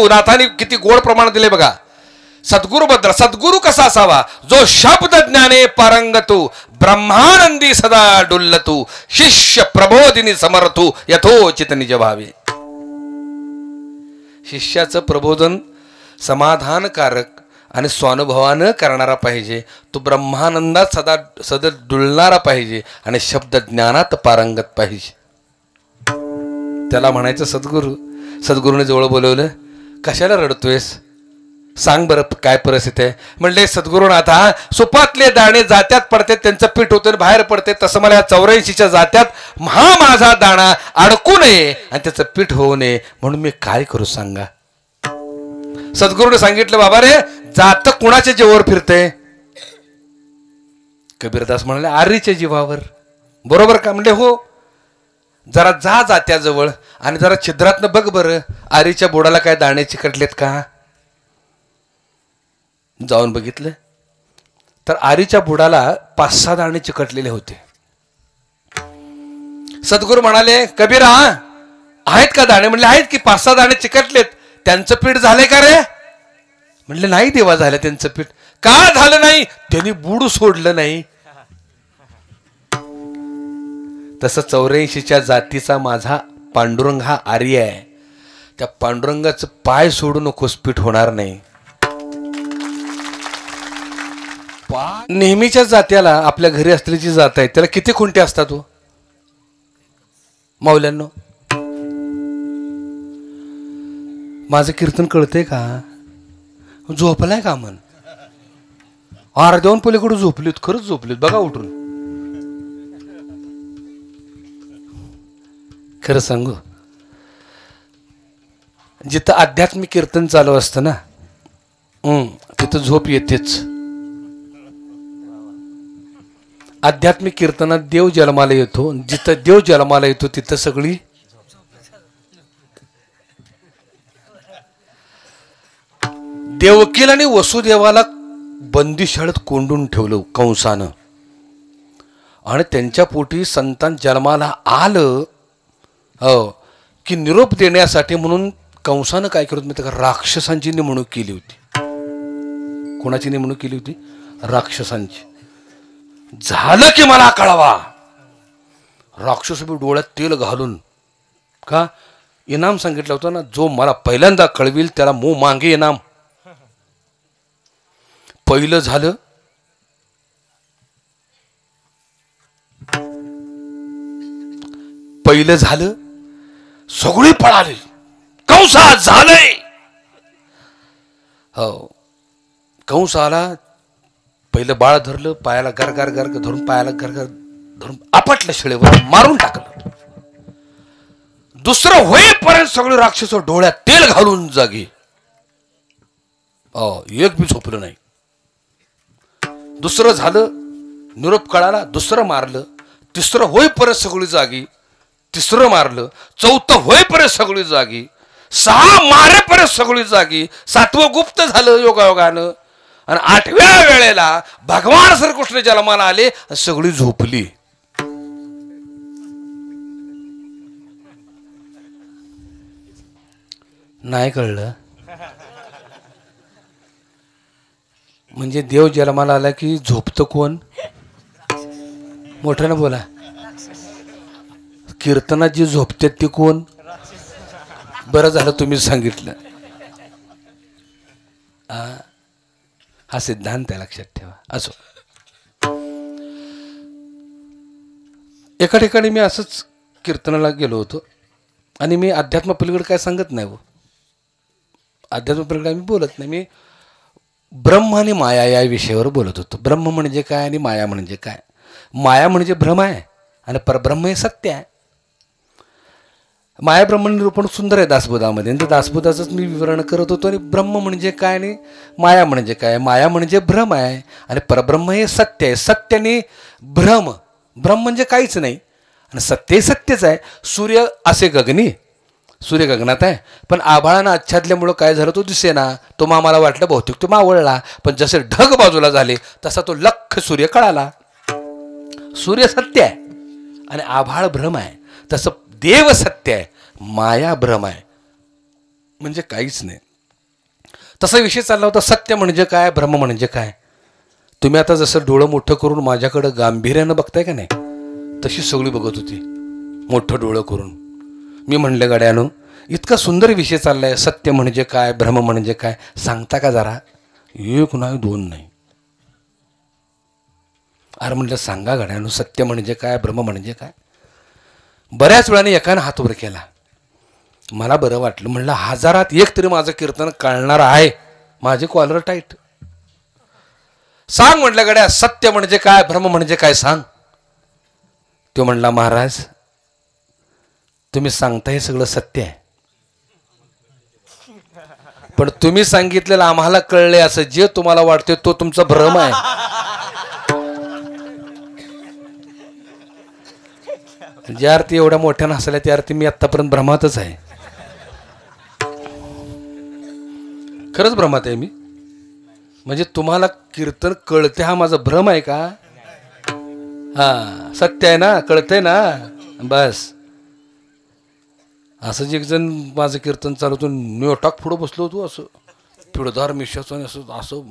सद्गुरू नाथांनी किती गोड प्रमाण दिले बघा. सद्गुरू बद्दल, सद्गुरू कसा असावा? जो शब्द ज्ञाने पारंगतू, ब्रह्मानंदी सदा डुल्लतू, शिष्य प्रबोधिनी समर्थू, यथोचित निज भावे. शिष्याचं प्रबोधन समाधानकारक आणि स्वानुभवानं करणारा पाहिजे. तो ब्रह्मानंदात सदा डुलणारा पाहिजे आणि शब्द ज्ञानात पारंगत पाहिजे. त्याला म्हणायचं सद्गुरू. सद्गुरूने जवळ बोलवलं. कशाला रडतोयस? सांग बरं काय परिस्थिती आहे. म्हणले सद्गुरुनाथा, सुपातले दाणे जात्यात पडते, त्यांचं पीठ होतं बाहेर पडते, तसं मला या 84च्या जात्यात माझा दाणा अडकू नये आणि त्याचं पीठ होऊ नये म्हणून मी काय करू सांगा. सद्गुरूने सांगितलं, बाबा रे, जात कुणाच्या जीवावर फिरते? कबीरदास म्हणाले, आरीच्या जीवावर. बरोबर का? म्हणले हो. जरा जा जात्याजवळ आणि जरा छिद्रातनं बघ बरं, आरीच्या बोडाला काय दाणे चिकटलेत का? जाऊन बघितलं तर आरीच्या बुडाला 5-6 दाणे चिकटलेले होते. सद्गुरू म्हणाले, कबीरा आहेत का दाणे? म्हणले आहेत की, 5-6 दाणे चिकटलेत. त्यांचं पीठ झाले का रे? म्हणले नाही देवा झालं त्यांचं पीठ. का झालं नाही? त्यांनी बुड सोडलं नाही. तसं 84च्या जातीचा माझा पांडुरंग हा आर्य आहे. त्या पांडुरंगाचं पाय सोडू नकोस, पीठ होणार नाही. नेहमीच्या जात्याला, आपल्या घरी असलेली जी जात आहे त्याला किती खुंटे असतात हो माऊल्यांनो? माझं कीर्तन कळतंय का? झोपलाय का मन? अर्ध्याहून पलीकडे झोपलीत, खरंच झोपलीत बघा उठून. खरं सांगू, जिथं आध्यात्मिक कीर्तन चालू असतं ना, तिथं झोप येतेच. आध्यात्मिक कीर्तनात देव जन्माला येतो. जिथं देव जन्माला येतो तिथं सगळी देवकीला आणि वसुदेवाला बंदिशाळेत कोंडून ठेवलं कंसानं आणि त्यांच्या पोटी संतान जन्माला आलं की निरोप देण्यासाठी म्हणून कंसानं काय करत माहिती का? राक्षसांची नेमणूक केली होती. कोणाची नेमणूक केली होती? राक्षसांची. झालं की मला कळवा. राक्षस डोळ्यात तेल घालून का इनाम सांगितलं होतं ना, जो मला पहिल्यांदा कळविल त्याला मो मागे इनाम. पहिलं झालं सगळी पळाली. कंसा झालंय. हो, कंस आला. पहिलं बाळ धरलं, पायाला गरगर गरग धरून, पायाला गरगर धरून आपटलं, शिळेवर मारून टाकलं. दुसरं होईपर्यंत सगळे राक्षस डोळ्यात तेल घालून जागी. एक बी झोपलं नाही. दुसरं झालं, निरोप कळाला, दुसरं मारलं. तिसरं होईपर्यंत सगळी जागी, तिसरं मारलं. चौथं होईपर्यंत सगळी जागी. 6 मारेपर्यंत सगळी जागी. 7वं गुप्त झालं योगायोगानं. आणि 8व्या वेळेला भगवान श्रीकृष्ण जन्माला आले, सगळी झोपली. नाही कळलं? म्हणजे देव जन्माला आला की झोपतं कोण? मोठ्यानं बोला. कीर्तनात जी झोपते ती कोण? बरं झालं तुम्ही सांगितलं. हा सिद्धांत आहे, लक्षात ठेवा. असो, एका ठिकाणी मी असंच कीर्तनाला गेलो होतो आणि मी अध्यात्म पलीकडे काय सांगत नाही हो. अध्यात्म पलीकडे मी बोलत नाही. मी ब्रह्म आणि माया या विषयावर बोलत होतो. ब्रह्म म्हणजे काय आणि माया म्हणजे काय? माया म्हणजे भ्रम आहे आणि परब्रह्म हे सत्य आहे. माया ब्रह्म निरूपण सुंदर आहे दासबोधामध्ये. आणि दासबोधाचंच मी विवरण करत होतो. आणि ब्रह्म म्हणजे काय आणि माया म्हणजे काय? माया म्हणजे भ्रम आहे आणि परब्रह्म हे सत्य आहे. सत्य आणि भ्रम, भ्रम म्हणजे काहीच नाही आणि सत्य सत्यच आहे. सूर्य असे गगनी, सूर्य गगनात आहे, पण आभाळानं आच्छादल्यामुळं काय झालं तो दिसेना. तो आम्हाला वाटलं बहुतेक तो मावळला, पण जसे ढग बाजूला झाले तसा तो लख्ख सूर्य कळाला. सूर्य सत्य आहे आणि आभाळ भ्रम आहे. तसं देव सत्य आहे, माया भ्रम आहे, म्हणजे काहीच नाही. तसा विषय चालला होता, सत्य म्हणजे काय, भ्रम म्हणजे काय. तुम्ही आता जसं डोळं मोठं करून माझ्याकडं गांभीर्यानं बघताय का नाही, तशी सगळी बघत होती मोठं डोळं करून. मी म्हणलं गड्यानो, इतका सुंदर विषय चाललाय, सत्य म्हणजे काय, भ्रम म्हणजे काय, सांगता का जरा. एक नाही दोन नाही. अरे म्हणलं सांगा गड्यानो, सत्य म्हणजे काय, भ्रम म्हणजे काय. बऱ्याच वेळाने एकानं हात वर केला. मला बरं वाटलं. म्हणलं 1000त 1 तरी माझं कीर्तन कळणार आहे. माझे कॉलर टाईट. सांग म्हटलं गड्या, सत्य म्हणजे काय, भ्रम म्हणजे काय सांग. तो म्हणला, महाराज तुम्ही सांगता हे सगळं सत्य आहे, पण तुम्ही सांगितलेलं आम्हाला कळले असं जे तुम्हाला वाटते तो तुमचा भ्रम आहे. ज्या अर्थी एवढ्या मोठ्यानं हसल्या त्या अर्थी मी आत्तापर्यंत भ्रमातच आहे. खरंच भ्रमात आहे मी. म्हणजे तुम्हाला कीर्तन कळते हा माझा भ्रम आहे का. हा सत्य आहे ना, कळतंय ना, बस. असंच एक जण माझं कीर्तन चालवतो, न्योटाक पुढं बसलो होतो, असं पिढदार मिशाचं, असं असं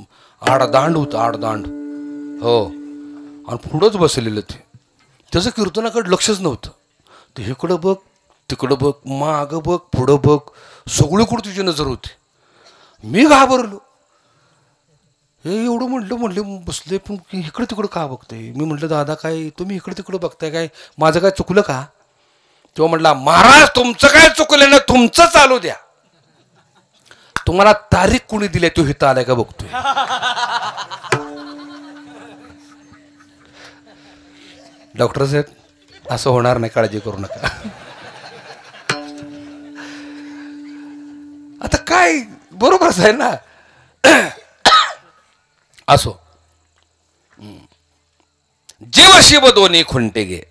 आडदांड होतं, आडदांड. हो, आणि पुढंच बसलेलं ते. त्याचं कीर्तनाकडे लक्षच नव्हतं. ते इकडं बघ, तिकडं बघ, मागं बघ, पुढं बघ, सगळीकडं तुझी नजर होती. मी घाबरलो. हे एवढं म्हणलं बसले, पण इकडं तिकडं का बघते. मी म्हटलं, दादा काय तुम्ही इकडं तिकडं बघताय काय, माझं काय चुकलं का. तो म्हटला, महाराज तुमचं काय चुकलं ना, तुमचं चालू द्या. तुम्हाला तारीख कुणी दिली, तो हिता आलाय का बघतोय. डॉक्टर साहेब असं होणार नाही, काळजी करू नका. आता काय बरोबरच आहे ना. असो, जीव शिव दोन्ही खुंटे गे.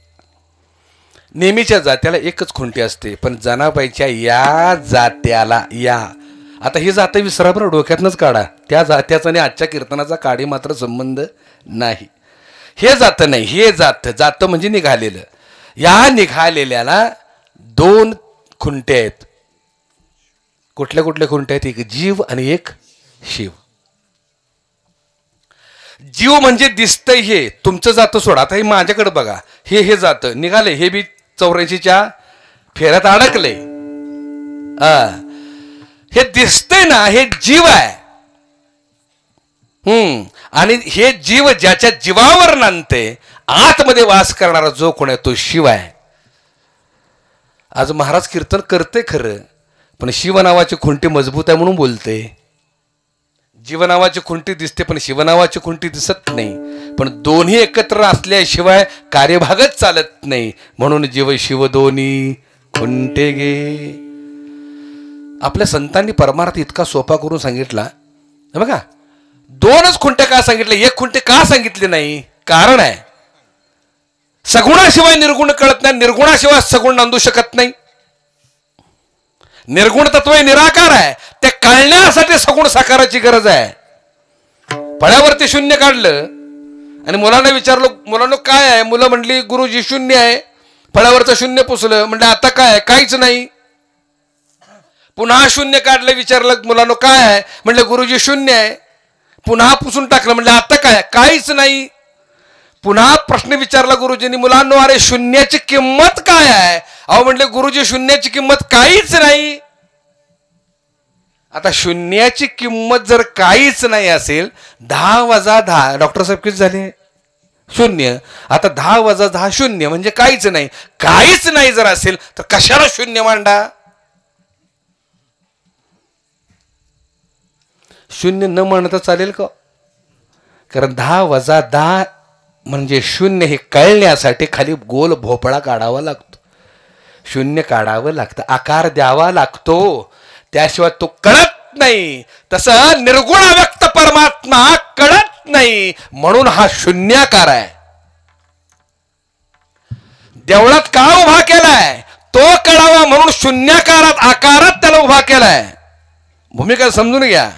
नेहमीच्या जात्याला एकच खुंटी असते, पण जनाबाईच्या या जात्याला या. आता ही जात विसरा बरं, डोक्यातनंच काढा. त्या जात्याचा आणि आजच्या कीर्तनाचा काडी मात्र संबंध नाही. हे जात नाही, हे जात म्हणजे निघालेलं. या निघालेल्याला 2 खुंटे आहेत. कुठल्या कुठल्या खुंटे आहेत. एक जीव आणि एक शिव. जीव म्हणजे दिसतंय हे तुमचं जातं सोडा. आता हे माझ्याकडे बघा, हे जातं निघाले, हे बी 84च्या फेऱ्यात अडकले. हे दिसतंय ना, हे जीव आहे. आणि हे जीव ज्याच्या जीवावर नांदते, आतमध्ये वास करणारा जो कोण आहे तो शिव आहे. आज महाराज कीर्तन करते खरं, पण शिव नावाची खुंटी मजबूत आहे म्हणून बोलते. जीवनावाची खुंटी दिसते पण शिवनावाची खुंटी दिसत नाही. पण दोन्ही एकत्र असल्याशिवाय कार्यभागच चालत नाही. म्हणून जीव शिव दोन्ही खुंटे गे. आपल्या संतांनी परमार्थ इतका सोपा करून सांगितला बघा. 2च खुंटे का सांगितले, 1 खुंटे का सांगितले नाही. कारण आहे, सगुणाशिवाय निर्गुण कळत नाही, निर्गुणाशिवाय सगुण नांदू शकत नाही. निर्गुण तत्व निराकार आहे, ते कळण्यासाठी सगुण साकाराची गरज आहे. फळ्यावरती शून्य काढलं आणि मुलांना विचारलं, मुलांना काय आहे. मुलं म्हणली गुरुजी शून्य आहे. फळ्यावरचं शून्य पुसलं, म्हणलं आता काय, काहीच नाही. पुन्हा शून्य काढलं, विचारलं मुलांना काय आहे, म्हणलं गुरुजी शून्य आहे. पुन्हा पुसून टाकलं, म्हणलं आता काय, काहीच नाही. पुन्हा प्रश्न विचारला गुरुजींनी, मुलांनो अरे शून्याची किंमत काय आहे. अहो म्हणले गुरुजी शून्याची किंमत काहीच नाही. आता शून्याची किंमत जर काहीच नाही असेल, 10 वजा 10 डॉक्टर साहेब किती झाले, 0. आता 10 वजा 10 0 म्हणजे काहीच नाही. काहीच नाही जर असेल तर कशाला शून्य मांडा. शून्य न म्हणता चालेल का. कारण 10 वजा 10 म्हणजे 0 हे कळण्यासाठी खाली गोल भोपळा काढावा लागतो. शून्य काढावं लागतं, आकार द्यावा लागतो, त्याशिवाय तो कळत नाही. तसं निर्गुण व्यक्त परमात्मा कळत नाही, म्हणून हा शून्याकार आहे. देवळात का उभा केलाय, तो कळावा म्हणून शून्याकारात आकारात त्याला उभा केलाय. भूमिका समजून घ्या.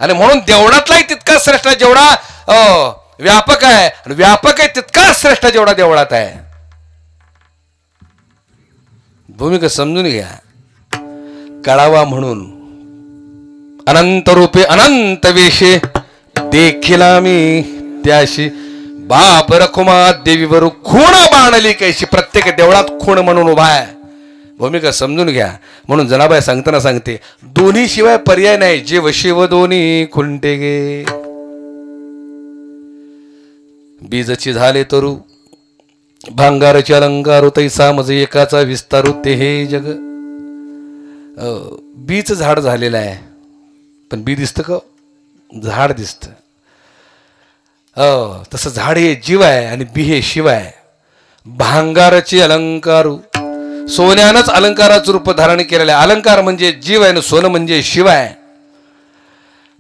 आणि म्हणून देवळातलाही तितका श्रेष्ठ जेवढा व्यापक आहे, आणि व्यापक आहे तितका श्रेष्ठ जेवढा देवळात आहे. भूमिका समजून घ्या. कळावा म्हणून अनंत रूपे अनंत वेशे देखिला मी त्याशी बाप रखुमा देवीवर खूण बाणली कैशी. प्रत्येक देवळात खूण म्हणून उभा आहे. भूमिका समजून घ्या. म्हणून जनाबाई सांगताना सांगते दोन्ही शिवाय पर्याय नाही. जीव शिव दोन्ही खुंटे गे. बीजची झाले तरू भांगारचे अलंकार तैसा मज एकाचा विस्तारू ते हे जग. बीच झाड झालेलं आहे पण बी दिसतं का? झाड दिसतं. तसं झाड हे जीव आहे आणि बी हे शिव आहे. भांगाराचे अलंकारू सोन्यानंच अलंकाराचं रूप धारण केलेलं आहे. अलंकार म्हणजे जीव आहे आणि सोनं म्हणजे शिव आहे.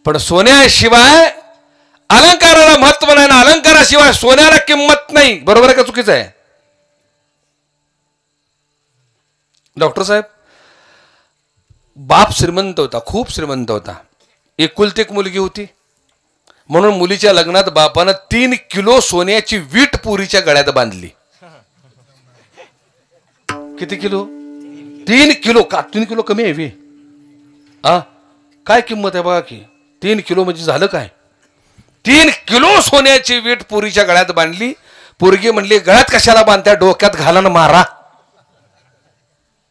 पण सोन्याशिवाय अलंकाराला महत्व नाही ना अलंकाराशिवाय सोन्याला किंमत नाही. बरोबर आहे का चुकीचं आहे? डॉक्टर साहेब बाप श्रीमंत होता, खूप श्रीमंत होता. एकुलती एक मुलगी होती म्हणून मुलीच्या लग्नात बापानं 3 किलो सोन्याची वीट पुरीच्या गळ्यात बांधली. किती किलो? 3 किलो. का 3 किलो कमी आहे वे? काय किंमत आहे बघा की. 3 किलो म्हणजे झालं काय? 3 किलो सोन्याची वीट पुरीच्या गळ्यात बांधली. पोरगी म्हणली गळ्यात कशाला बांधत्या, डोक्यात घाला ना मारा.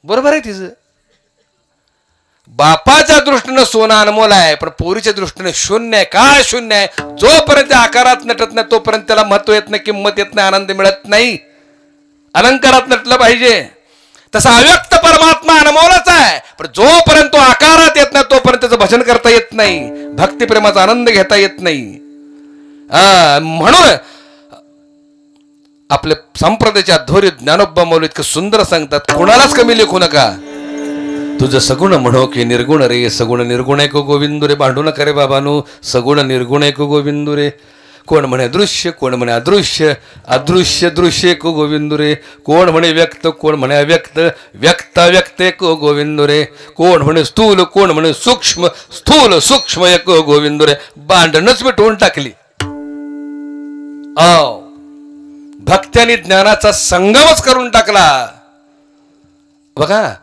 बरोबर आहे तिचं. बापाच्या दृष्टीनं सोनं अनमोल आहे पण पोरीच्या दृष्टीने शून्य आहे. काय शून्य आहे? जोपर्यंत आकारात नटत नाही तोपर्यंत त्याला महत्व येत नाही, किंमत येत नाही, आनंद मिळत नाही. अलंकारात नटलं पाहिजे. तसा अव्यक्त परमात्मा अनमोलच आहे पण जोपर्यंत तो आकारात येत नाही तोपर्यंत त्याचं भजन करता येत नाही, भक्तिप्रेमाचा आनंद घेता येत नाही. म्हणून आपले संप्रदायाच्या अध्वर्य ज्ञानोबा मौली इतकं सुंदर सांगतात कोणालाच कमी लेखू नका. तुझं सगुण म्हणो की निर्गुण रे. सगुण निर्गुण ऐको गोविंदू रे. भांडू नका रे बाबानू. सगुण निर्गुण ऐको गोविंदू रे. कोण म्हणे दृश्य, कोण म्हणे अदृश्य, अदृश्य दृश्य को गोविंदू रे. कोण म्हणे व्यक्त, कोण म्हणे अव्यक्त, व्यक्त व्यक्त को गोविंदू रे. कोण म्हणे स्थूल, कोण म्हणे सूक्ष्म, स्थूल सूक्ष्म एक गोविंदू रे. भांडणच मिटवून टाकली. भक्त्याने ज्ञानाचा संगमच करून टाकला. बघा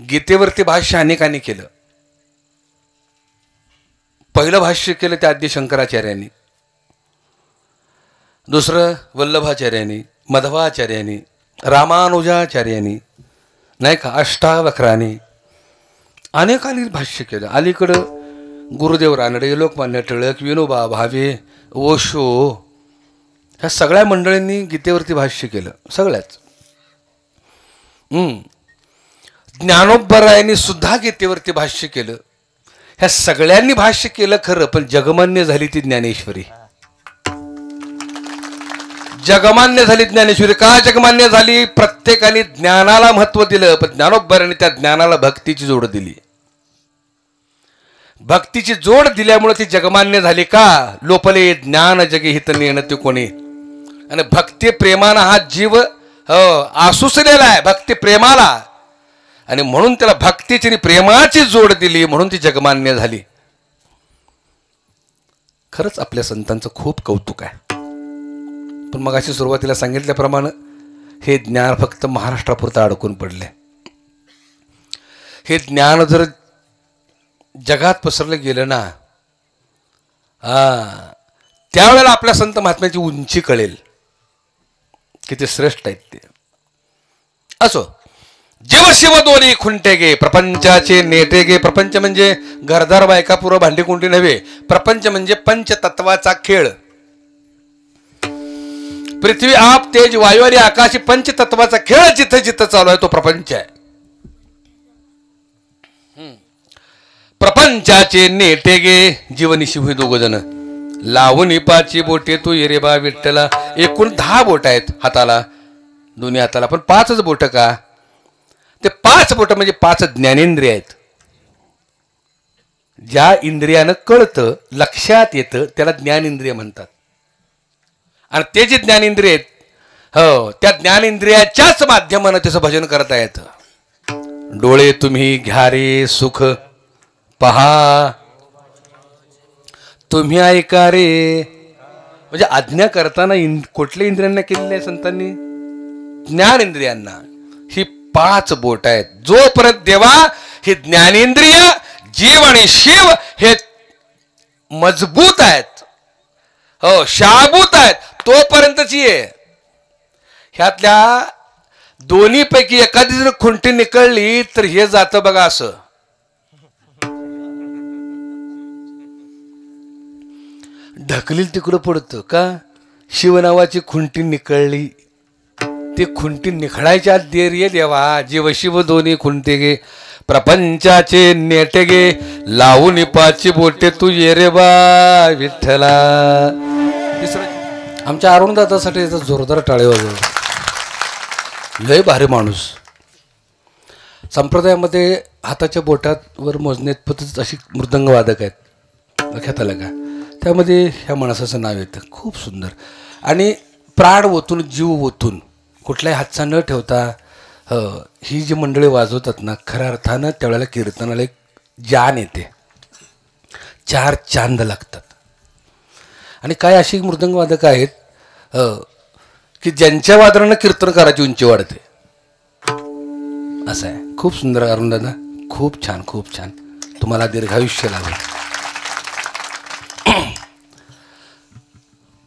गीतेवरती भाष्य अनेकांनी केलं. पहिलं भाष्य केलं त्या आद्य शंकराचार्यांनी, दुसरं वल्लभाचार्यांनी, मध्वाचार्यांनी, रामानुजाचार्यांनी, नाही का, अष्टावक्रांनी, अनेकांनी भाष्य केलं. अलीकडं गुरुदेव रानडे, लोकमान्य टिळक, विनोबा भावे, ओशो ह्या सगळ्या मंडळींनी गीतेवरती भाष्य केलं. सगळ्याच. ज्ञानोबरायांनी सुद्धा गीतेवरती भाष्य केलं. ह्या सगळ्यांनी भाष्य केलं खरं पण जगमान्य झाली ती ज्ञानेश्वरी. जगमान्य झाली ज्ञानेश्वरी. का जगमान्य झाली? प्रत्येकाने ज्ञानाला महत्व दिलं पण ज्ञानोबरायांनी त्या ज्ञानाला भक्तीची जोड दिली. भक्तीची जोड दिल्यामुळे ती जगमान्य झाली. का? लोपले ज्ञान जगे हित नेणते कोणी. आणि भक्ती प्रेमानं हा जीव आसुसलेला आहे भक्ती प्रेमाला आणि म्हणून त्याला भक्तीची आणि प्रेमाची जोड दिली म्हणून ती जगमान्य झाली. खरंच आपल्या संतांचं खूप कौतुक आहे. पण मग अशी सुरुवातीला सांगितल्याप्रमाणे हे ज्ञान फक्त महाराष्ट्रापुरतं अडकून पडले. हे ज्ञान जर जगात पसरलं गेलं ना त्यावेळेला आपल्या संत महात्म्याची उंची कळेल किती श्रेष्ठ आहेत ते. असो, जीव शिव दोन्ही खुंटे गे प्रपंचाचे नेटे गे. प्रपंच म्हणजे घरदार बायका पुरं भांडी कुंडी नव्हे. प्रपंच म्हणजे पंचतत्वाचा खेळ. पृथ्वी आप तेज वायू आणि आकाश पंचतत्वाचा खेळ जिथं जिथं चालू आहे तो प्रपंच आहे. प्रपंचाचे नेटे गे जीवनी शिव दोघ जण लावून पाची बोटे तू ये रे बा विठ्ठला. एकूण 10 बोट आहेत हाताला, दोन्ही हाताला. पण 5च बोट का? ते 5 बोट म्हणजे 5 ज्ञानेंद्रिय आहेत. ज्या इंद्रियानं कळतं लक्षात येतं त्याला ज्ञानेंद्रिय म्हणतात. आणि ते जे ज्ञानेंद्रिय आहेत त्या ज्ञानेंद्रियाच्याच माध्यमानं त्याचं भजन करता येतं. डोळे तुम्ही घ्या रे सुख पहा, तुम्ही ऐका रे. म्हणजे आज्ञा करताना कुठल्या इंद्रियांना केलेल्या आहे संतांनी? ज्ञानेंद्रियांना. ही 5 बोट आहेत. जोपर्यंत देवा ही ज्ञानेंद्रिय जीव आणि शिव हे मजबूत आहेत, हो शाबूत आहेत, तोपर्यंतची आहे. ह्यातल्या दोन्ही पैकी एखादी जर खुंटी निकळली तर हे जातं बघा असं. ढकलील तिकडं पडतं का? शिव नावाची खुंटी निकळली, ती खुंटी निखळायच्या देर ये देवा. जीव शिव दोन्ही खुंटे गे, प्रपंचाचे नेटे गे, लावून पाची बोटे तू ये रे बा विठ्ठला. आमच्या अरुण दादासाठी जोरदार टाळे वाजव. लय भारी माणूस. संप्रदायामध्ये हाताच्या बोटावर मोजण्यात अशी मृदंग वादक आहेत, लक्षात आलं का? त्यामध्ये ह्या माणसाचं नाव येतं. खूप सुंदर. आणि प्राण ओतून जीव ओतून कुठल्याही हातचा न ठेवता ही जी मंडळी वाजवतात ना, खऱ्या अर्थानं त्यावेळेला कीर्तनाला एक जान येते, 4 चांद लागतात. आणि काय अशी मृदंगवादक आहेत की ज्यांच्या वादनानं कीर्तनकाराची उंची वाढते, असं आहे. खूप सुंदर अरुण दादा, खूप छान, खूप छान. तुम्हाला दीर्घायुष्य लाभेल.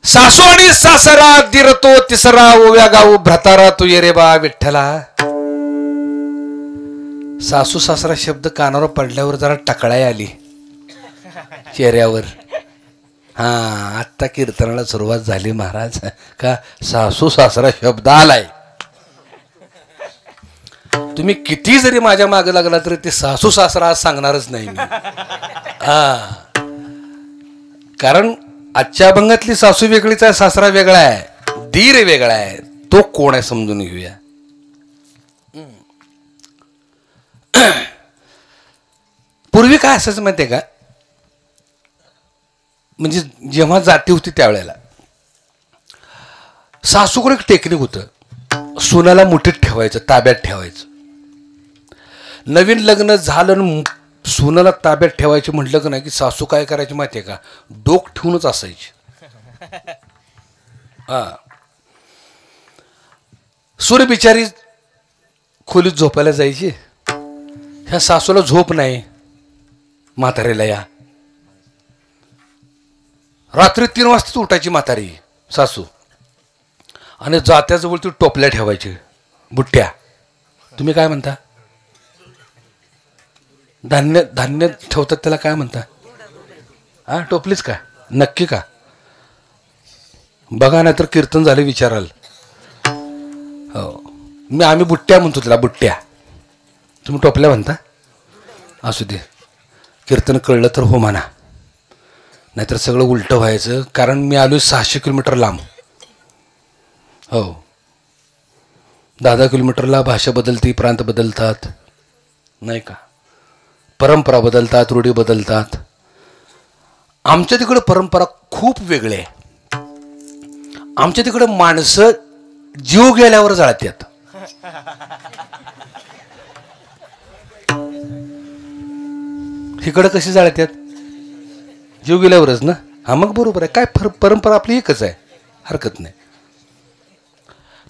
सासू आणि सासरा दिरतो तिसरा, ओव्या गाऊ भ्रतारा तू ये रे बा विठ्ठला. सासू सासरा शब्द कानावर पडल्यावर जरा टकळाई आली चेहऱ्यावर. हा, आत्ता कीर्तनाला सुरुवात झाली महाराज. का सासू सासरा शब्द आलाय. तुम्ही किती जरी माझ्या मागे लागला तरी ते सासू सासरा आज सांगणारच नाही मी. हा, कारण आजच्या अभंगातली सासू वेगळीच आहे, सासरा वेगळा आहे, दीर वेगळा आहे. तो कोण आहे समजून घेऊया. पूर्वी काय असायचं माहितीये का? म्हणजे जेव्हा जाती होती त्यावेळेला सासूकडे एक टेक्निक होतं, सुनाला मुठीत ठेवायचं, ताब्यात ठेवायचं. नवीन लग्न झालं, सुनाला ताब्यात ठेवायची म्हटलं की नाही की सासू काय करायची माहितीये का? डोक ठेवूनच असायची. हा, सूर्य बिचारी खोलीत झोपायला जायची. ह्या सासूला झोप नाही, म्हातारीला या रात्री 3 वाजता उठायची म्हातारी सासू, आणि जात्याजवळ ती टोपल्या ठेवायची, बुट्ट्या. तुम्ही काय म्हणता? धान्य धान्य ठेवतात त्याला काय म्हणता? हा, टोपलीच का? नक्की का? बघा ना, तर कीर्तन झाले विचाराल. हो, आम्ही बुट्ट्या म्हणतो त्याला, बुट्ट्या. तुम्ही टोपल्या म्हणता? असू दे, कीर्तन कळलं तर हो म्हणा, नाहीतर सगळं उलटं व्हायचं. कारण मी आलोय 600 किलोमीटर लांब. हो, 10 किलोमीटरला भाषा बदलती, प्रांत बदलतात, नाही का? परंपरा बदलतात, रूढी बदलतात. आमच्या तिकडं परंपरा खूप वेगळी आहे. आमच्या तिकडं माणसं जीव गेल्यावर जाळतात. इकडं कशी जाळतात? जीव गेल्यावरच ना. हा, मग बरोबर आहे. काय परंपरा आपली एकच आहे, हरकत नाही.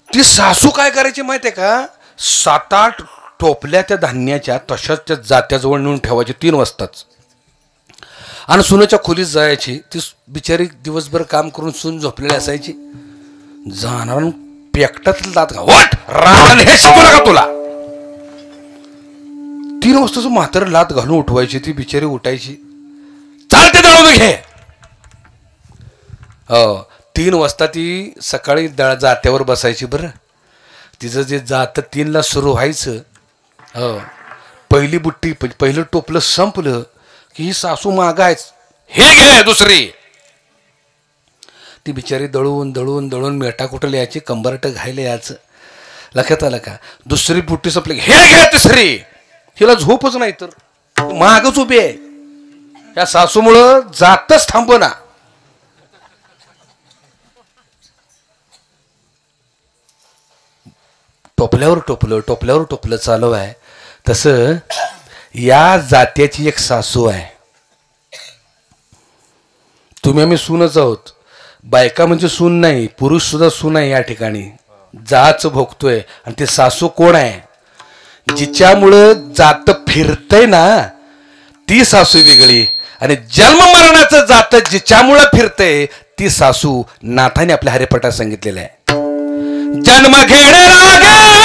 ती सासू काय करायची माहिती आहे का? 7-8 टोपल्या त्या धान्याच्या तशाच त्या जात्याजवळ नेऊन ठेवायची 3 वाजताच, आणि सुनाच्या खोलीत जायची. ती बिचारी दिवसभर काम करून सून झोपलेली असायची. जाणार पेकटात लात वाट राहण हे शिकवलं का तुला? 3 वाजताचं म्हातारं लात घालून उठवायची. ती बिचारी उठायची, चालते दळून घे. हो, 3 वाजता ती सकाळी जात्यावर बसायची. बरं, तिचं जे जात 3ला सुरू व्हायचं. हो, पहिली बुट्टी, पहिलं टोपलं संपलं की ही सासू मागायच, हे घे दुसरी. ती बिचारी दळून दळून दळून मेटा कुठं यायची, कंबरट घायला यायचं. लक्षात आलं का? दुसरी बुट्टी संपली, हे घे तिसरी. हिला झोपच नाही तर मागच उभी आहे. या सासूमुळं जातच थांबना. टोपल्यावर टोपलं, टोपल्यावर टोपलं चालू आहे. तसं या जात्याची एक सासू आहे. तुम्ही आम्ही सूनच आहोत. बायका म्हणजे सून नाही, पुरुष सुद्धा सून आहे. या ठिकाणी जाच भोगतोय. आणि ते सासू कोण आहे? जिच्यामुळं जात फिरतय ना, ती सासू वेगळी आणि जन्म मरणाचं जातं जिच्यामुळं फिरते ती सासू नाथाने आपल्या हरिपाठात सांगितलेलं आहे. जन्म घेणे रागे